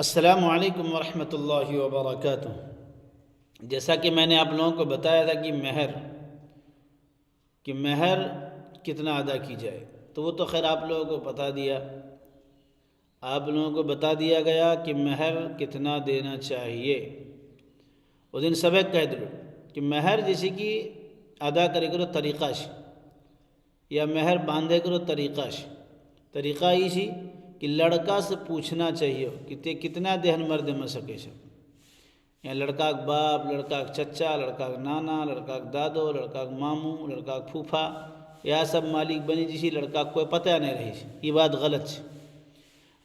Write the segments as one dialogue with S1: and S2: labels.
S1: السلام علیکم ورحمۃ اللہ وبرکاتہ۔ جیسا کہ میں نے آپ لوگوں کو بتایا تھا کہ مہر کتنا ادا کی جائے، تو وہ تو خیر آپ لوگوں کو بتا دیا، آپ لوگوں کو بتا دیا گیا کہ مہر کتنا دینا چاہیے۔ وہ دن سبق کہہ دو کہ مہر جیسے کہ ادا کرے کرو طریقہ سے، یا مہر باندھے کرو طریقہ سے۔ طریقہ یہ سی کہ لڑکا سے پوچھنا چاہیے کہ تے کتنا دہن مرد میں سکے سے، یا لڑکا کا باپ، لڑکا کا چچا، لڑکا کا نانا، لڑکا کا دادو، لڑکا کا ماموں، لڑکا کا پھوپھا، یہ سب مالک بنی جیسی لڑکا کوئی پتہ نہیں رہی سی۔ یہ بات غلط ہے۔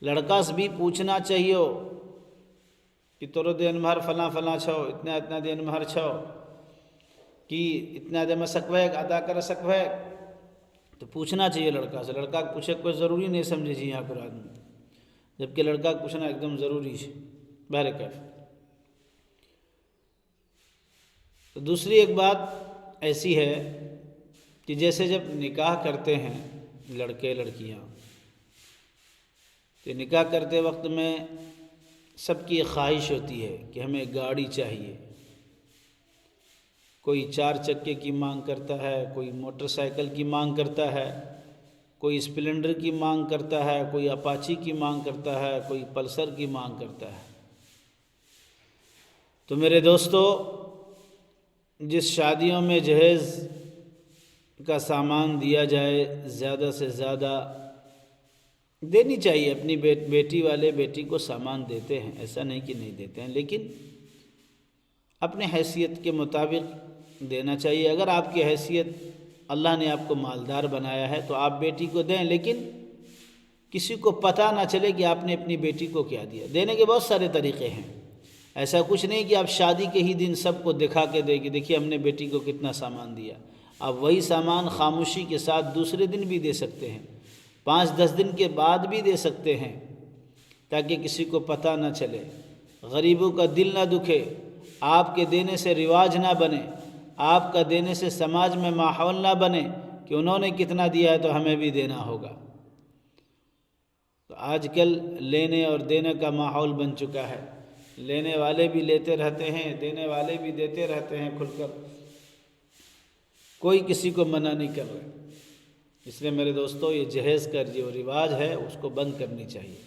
S1: لڑکا سے بھی پوچھنا چاہیے کہ تورو دین مہر فلاں فلاں چھو، اتنا اتنا دین مہر چھو، کہ اتنا دے میں سکوے ادا کر سکوے، تو پوچھنا چاہیے لڑکا سے۔ لڑکا کو پوچھے کوئی ضروری نہیں سمجھے جی یہاں پر آدمی، جبکہ لڑکا کو پوچھنا ایک دم ضروری ہے۔ بہرکیف تو دوسری ایک بات ایسی ہے کہ جیسے جب نکاح کرتے ہیں لڑکے لڑکیاں، تو نکاح کرتے وقت میں سب کی ایک خواہش ہوتی ہے کہ ہمیں گاڑی چاہیے۔ کوئی 4 چکے کی مانگ کرتا ہے، کوئی موٹر سائیکل کی مانگ کرتا ہے، کوئی اسپلنڈر کی مانگ کرتا ہے، کوئی اپاچی کی مانگ کرتا ہے، کوئی پلسر کی مانگ کرتا ہے۔ تو میرے دوستو، جس شادیوں میں جہیز کا سامان دیا جائے، زیادہ سے زیادہ دینی چاہیے۔ اپنی بیٹی والے بیٹی کو سامان دیتے ہیں، ایسا نہیں کہ نہیں دیتے ہیں، لیکن اپنے حیثیت کے مطابق دینا چاہیے۔ اگر آپ کی حیثیت، اللہ نے آپ کو مالدار بنایا ہے تو آپ بیٹی کو دیں، لیکن کسی کو پتہ نہ چلے کہ آپ نے اپنی بیٹی کو کیا دیا۔ دینے کے بہت سارے طریقے ہیں، ایسا کچھ نہیں کہ آپ شادی کے ہی دن سب کو دکھا کے دیں کہ دیکھیے ہم نے بیٹی کو کتنا سامان دیا۔ آپ وہی سامان خاموشی کے ساتھ دوسرے دن بھی دے سکتے ہیں، 5-10 دن کے بعد بھی دے سکتے ہیں، تاکہ کسی کو پتہ نہ چلے، غریبوں کا دل نہ دکھے، آپ کے دینے سے رواج نہ بنے، آپ کا دینے سے سماج میں ماحول نہ بنے کہ انہوں نے کتنا دیا ہے تو ہمیں بھی دینا ہوگا۔ تو آج کل لینے اور دینے کا ماحول بن چکا ہے، لینے والے بھی لیتے رہتے ہیں، دینے والے بھی دیتے رہتے ہیں کھل کر، کوئی کسی کو منع نہیں کر رہا۔ اس لیے میرے دوستو، یہ جہیز کا جو رواج ہے اس کو بند کرنی چاہیے۔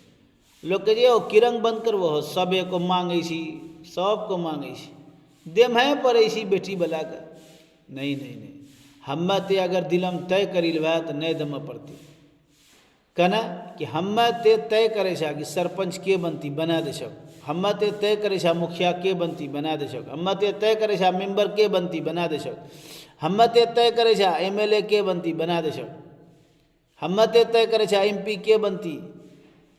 S1: لوگ کہیے وہ کرنگ بند کر، وہ سب کو مانگی سی، سب کو مانگی سی، دم ہے پر ایسی بیٹی بلا کر نہیں نہیں نہیں، ہمت اگر دلم طے کری لوا تو نہیں دم پڑتی کنا کہ ہمت طے کرے چھا کہ سرپنچ کے بنتی بنا دے سک، ہمت طے کرے چھا مکھیا کے بنتی بنا دے سک، ہمت طے کرے چھا ممبر کے بنتی بنا دے سک، ہمت طے کرے چھا MLA کے بنتی بنا دے سک، ہمت طے کرے چھا MP کے بنتی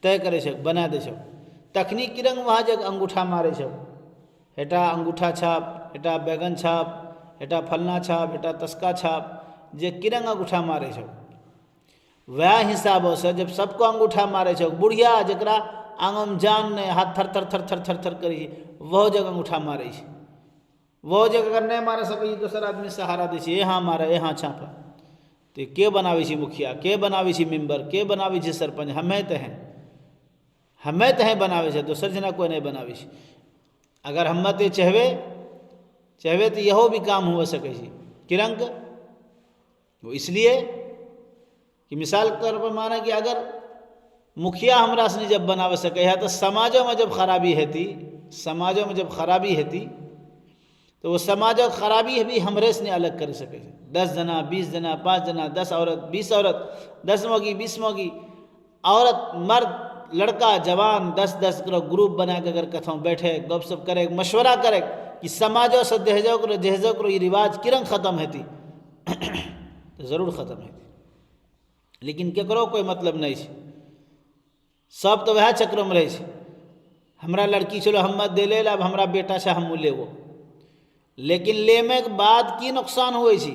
S1: طے کرے سک بنا دے سک۔ تکنیک کی رنگ وہاں جگ انگوٹھا مارے سک، ہٹا انگوٹھا چھاپ، ہٹا بیگن چھاپ، ہٹا پھلنا چھاپ، ہٹا تسکا چھاپ، جے کرنگ انگوٹھا مارے چھو۔ وہ حساب سے جب سب کو انگوٹھا مارے چھو، بڑھیا جکرا آنگم جان نے ہاتھ تھر تھر تھر تھر تھر تھر کری، وہ جگہ انگوٹھا مارے چھ۔ وہ جگہ اگر نہیں مارے سکے دوسرا آدمی سہارا دے چھ، یہاں مارا یہاں چھاپا، تو کے بناوی چھ مکھیا، کے بناوی چھ ممبر، کے بناوی چھ سرپنچ، ہمیں تو ہیں بناوی چھ، دوسر جنا کوئی نہیں بناوی چھ۔ اگر ہمت چاہوے تو یہو بھی کام ہو سکے جی کرنگ، وہ اس لیے کہ مثال کے طور پر مانا کہ اگر مکھیا ہمرا سے جب بناوے سکے ہے تو سماجوں میں جب خرابی ہے تو وہ سماجوں خرابی بھی ہمرے سے الگ کر سکے، 10 جنا 20 جنا 5 جنا 10 عورت 20 عورت 10 موگی 20 موگی عورت مرد لڑکا جوان 10 کرو گروپ بنا کے اگر کتھوں بیٹھے گپ سپ کرے مشورہ کرے کہ سماجوں سے جہیزوں کرو یہ رواج کرنگ ختم ہے تو ضرور ختم ہے، لیکن ککرو کوئی مطلب نہیں ہے، سب تو وہ چکروں میں رہے چھ، ہمرا لڑکی چلو ہمت دے لے اب ہمرا بیٹا چاہ ہم لے وہ، لیکن لے میں بعد کی نقصان ہوئے چھ۔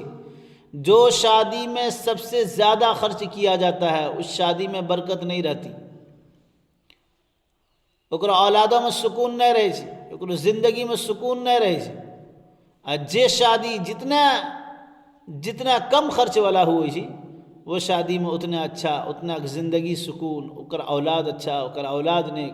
S1: جو شادی میں سب سے زیادہ خرچ کیا جاتا ہے اس شادی میں برکت نہیں رہتی، اکر اولادوں میں سکون نہیں رہے چھ، اکر زندگی میں سکون نہیں رہے چھ۔ جے شادی جتنا کم خرچ والا ہوئی چھ وہ شادی میں اتنا اچھا، اتنا زندگی سکون، اکر اولاد اچھا، اکر اولاد نیک،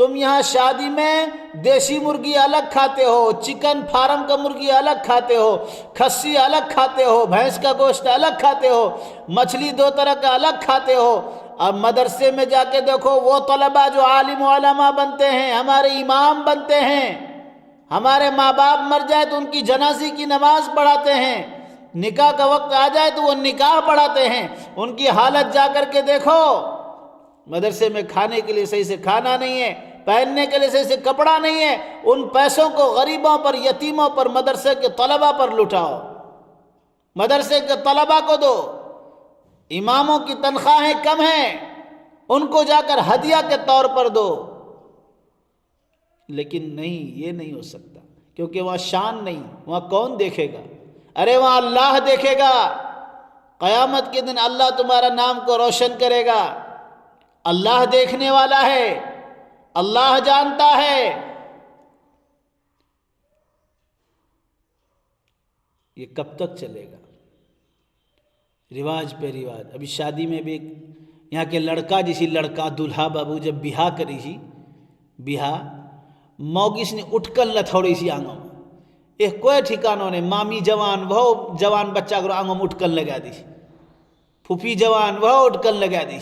S1: تم یہاں شادی میں دیسی مرغی الگ کھاتے ہو، چکن فارم کا مرغی الگ کھاتے ہو، کھسی الگ کھاتے ہو، بھینس کا گوشت الگ کھاتے ہو، مچھلی 2 طرح کا الگ کھاتے ہو. اور مدرسے میں جا کے دیکھو وہ طلباء جو عالم و علماء بنتے ہیں، ہمارے امام بنتے ہیں، ہمارے ماں باپ مر جائے تو ان کی جنازے کی نماز پڑھاتے ہیں، نکاح کا وقت آ جائے تو وہ نکاح پڑھاتے ہیں. ان کی حالت جا کر کے دیکھو، مدرسے میں کھانے کے لیے صحیح سے کھانا نہیں ہے، پہننے کے لیے صحیح سے کپڑا نہیں ہے. ان پیسوں کو غریبوں پر، یتیموں پر، مدرسے کے طلباء پر لٹاؤ، مدرسے کے طلباء کو دو. اماموں کی تنخواہیں کم ہیں، ان کو جا کر ہدیہ کے طور پر دو. لیکن نہیں، یہ نہیں ہو سکتا، کیونکہ وہاں شان نہیں. وہاں کون دیکھے گا؟ ارے وہاں اللہ دیکھے گا. قیامت کے دن اللہ تمہارا نام کو روشن کرے گا. اللہ دیکھنے والا ہے، اللہ جانتا ہے. یہ کب تک چلے گا؟ رواج پہ رواج. ابھی شادی میں بھی یہاں کے لڑکا جیسی لڑکا دلہا بابو جب بیاہ کری سی، بیاہ موگیس نے اٹھ کر لتھوڑی سی آنگوں میں، ایک کوئی ٹھکانوں نے، مامی جوان وہ جوان بچہ کو آنگوں میں اٹھ کر لگا دی، پھوپھی جوان وہ اٹھ کر لگا دی.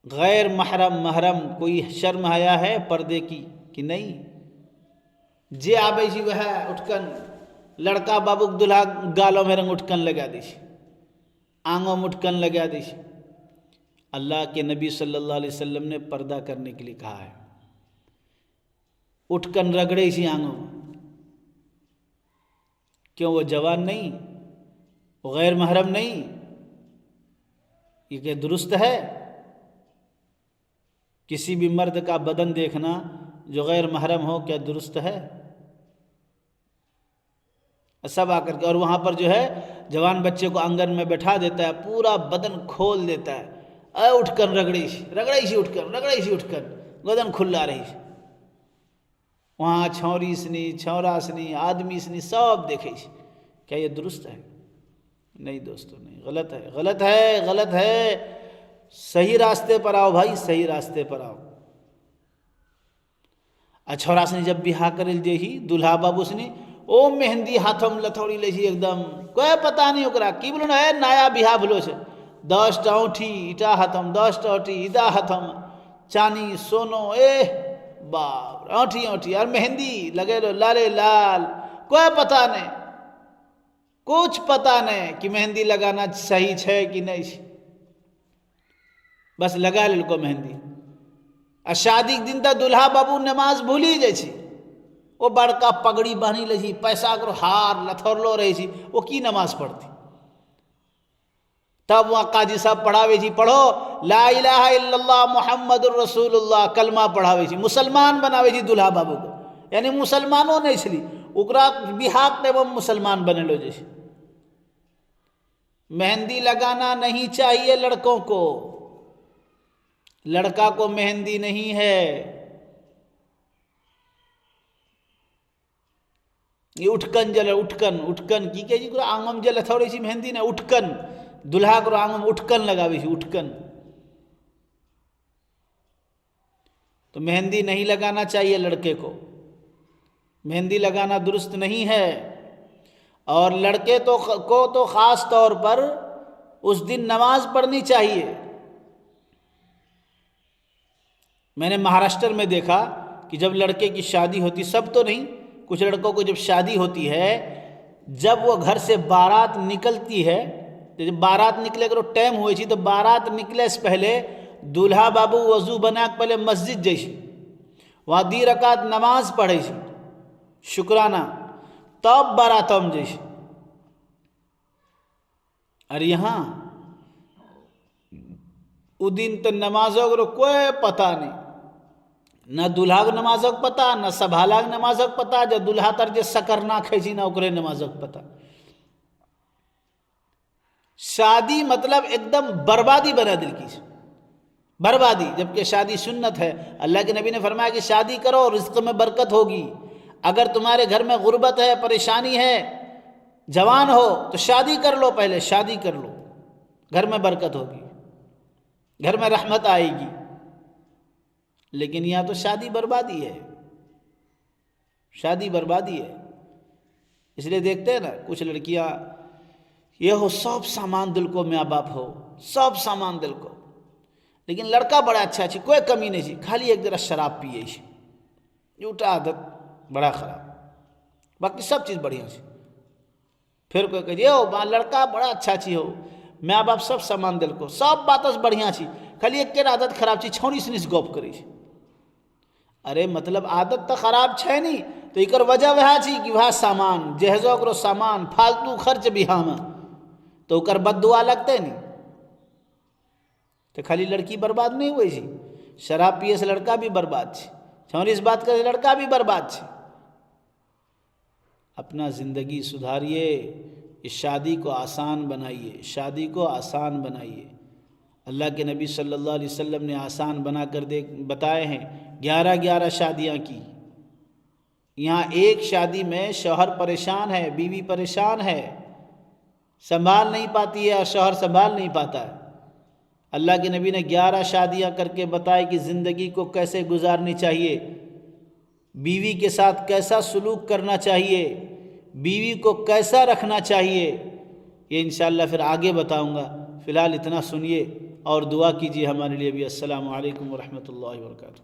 S1: غیر محرم کوئی شرم حیا ہے پردے کی کہ نہیں؟ جے آبے جی وہ اٹھ کر لڑکا بابو دلہا گالوں میں رنگ اٹھ کر لگا دی، آنگوں میں اٹھ کر لگا دی. اللہ کے نبی صلی اللہ علیہ وسلم نے پردہ کرنے کے لیے کہا ہے. اٹھ کر رگڑے سی آنگوں میں. کیوں؟ وہ جوان نہیں، وہ غیر محرم نہیں؟ یہ کہ درست ہے؟ کسی بھی مرد کا بدن دیکھنا جو غیر محرم ہو کیا درست ہے؟ سب آ کر کے، اور وہاں پر جو ہے جوان بچے کو آنگن میں بٹھا دیتا ہے، پورا بدن کھول دیتا ہے. اٹھ کر رگڑی سی اٹھ کر بدن کھلا رہی. وہاں چھوری سنی، چھورا سنی، آدمی سنی سب دیکھے. کیا یہ درست ہے؟ نہیں دوستو، نہیں. غلط ہے. صحیح راستے پر آؤ بھائی، صحیح راستے پر آؤ. چھورا سنی جب بیاہ کرل دے ہی دلہا بابو سنی او مہندی ہاتھوں میں لتھوڑی لے سی، ایک دم کوئی پتہ نہیں اکرا کی بولو ہے. نیا بیاہ بھلو سے 10 انٹھی اٹا ہاتھوں، 10 انٹھی ادا ہاتھوں، چانی سونو باپ انٹھی اور مہندی لگے لو لالے لال. کوئی پتہ نہیں، کچھ پتہ نہیں کہ مہندی لگانا صحیح ہے کہ نہیں. بس لگا لے کو مہندی. اور شادی کے دن تا دلہا بابو نماز بھولی جائے چھی. وہ بڑکا پگڑی باندھی لے سی، پیسہ کرو ہار لتھور لو رہی سی، وہ کی نماز پڑھتی؟ تب وہاں قاضی صاحب پڑھاوے جی، پڑھو لا الہ الا اللہ محمد الرسول اللہ، کلمہ پڑھاوے جی، مسلمان بناوے جی دلہا بابو کو. یعنی مسلمانوں نے اس لیے اکرا بیہاک نے وہ مسلمان بنے لو جیسے. مہندی لگانا نہیں چاہیے لڑکوں کو. لڑکا کو مہندی نہیں ہے. یہ اٹھکن کی کہ جی آنگم جل تھوڑی سی مہندی نے اٹھکن دلہا کو آنگم اٹھکن لگاوی سی، اٹھکن. تو مہندی نہیں لگانا چاہیے لڑکے کو. مہندی لگانا درست نہیں ہے. اور لڑکے کو تو خاص طور پر اس دن نماز پڑھنی چاہیے. میں نے مہاراشٹر میں دیکھا کہ جب لڑکے کی شادی ہوتی، سب تو نہیں، کچھ لڑکوں کو جب شادی ہوتی ہے، جب وہ گھر سے بارات نکلتی ہے، جب بارات نکلے کرو ٹائم ہوئی تھی تو بارات نکلے سے پہلے دلہا بابو وضو بنا کے پہلے مسجد جیسی وہاں 2 رکعت نماز پڑھے سی شکرانہ، تب باراتم جیسی. اور یہاں او دن تو نمازوں کو کوئی پتہ نہیں، نہ دلہا کو نمازوں کو پتہ، نہ سبھالا کو نمازوں کو پتہ. جب دلہا تر جو سکر نہ کھیسی نہ اکرے نمازوں کو پتہ. شادی مطلب ایک دم بربادی بنا دل کی، بربادی. جبکہ شادی سنت ہے. اللہ کے نبی نے فرمایا کہ شادی کرو رزق میں برکت ہوگی. اگر تمہارے گھر میں غربت ہے، پریشانی ہے، جوان ہو تو شادی کر لو، پہلے شادی کر لو، گھر میں برکت ہوگی، گھر میں رحمت آئے گی. لیکن یہاں تو شادی بربادی ہے، شادی بربادی ہے۔ اس لیے دیکھتے ہیں نا کچھ لڑکیاں یہ ہو سب سامان دل کو ماں باپ ہو، سب سامان دل کو، لیکن لڑکا بڑا اچھا چھی، کوئی کمی نہیں چھی، خالی ایک ذرا شراب پیے چھی، جھوٹا عادت بڑا خراب، باقی سب چیز بڑھیا چھی۔ پھر کوئی کہ یہ ہو لڑکا بڑا اچھا چھی ہو، ماں باپ سب سامان دل کو، سب باتوں سے بڑھیا چھی، خالی ایک عادت خراب چھی، چھوڑی سے نہیں گپ کری چھی۔ ارے مطلب عادت تو خراب چھے نہیں تو ایکر وجہ وہ چھی کہ وہ سامان جہزو کرو، سامان فالتو خرچ بھی ہاں تو کر بد دعا لگتے نہیں، تو خالی لڑکی برباد نہیں ہوئی چھی، شراب پیے سے لڑکا بھی برباد چھی، چھوڑی اس بات کرے لڑکا بھی برباد چھی۔ اپنا زندگی سدھاریے، اس شادی کو آسان بنائیے، شادی کو آسان بنائیے۔ اللہ کے نبی صلی اللہ علیہ وسلم نے آسان بنا کر بتائے ہیں، 11 شادیاں کی۔ یہاں ایک شادی میں شوہر پریشان ہے، بیوی پریشان ہے، سنبھال نہیں پاتی ہے اور شوہر سنبھال نہیں پاتا ہے۔ اللہ کے نبی نے 11 شادیاں کر کے بتائے کہ زندگی کو کیسے گزارنی چاہیے، بیوی کے ساتھ کیسا سلوک کرنا چاہیے، بیوی کو کیسا رکھنا چاہیے، یہ انشاءاللہ پھر آگے بتاؤں گا۔ فی الحال اتنا سنیے اور دعا کیجیے ہمارے لیے بھی۔ السلام علیکم ورحمۃ اللہ وبرکاتہ۔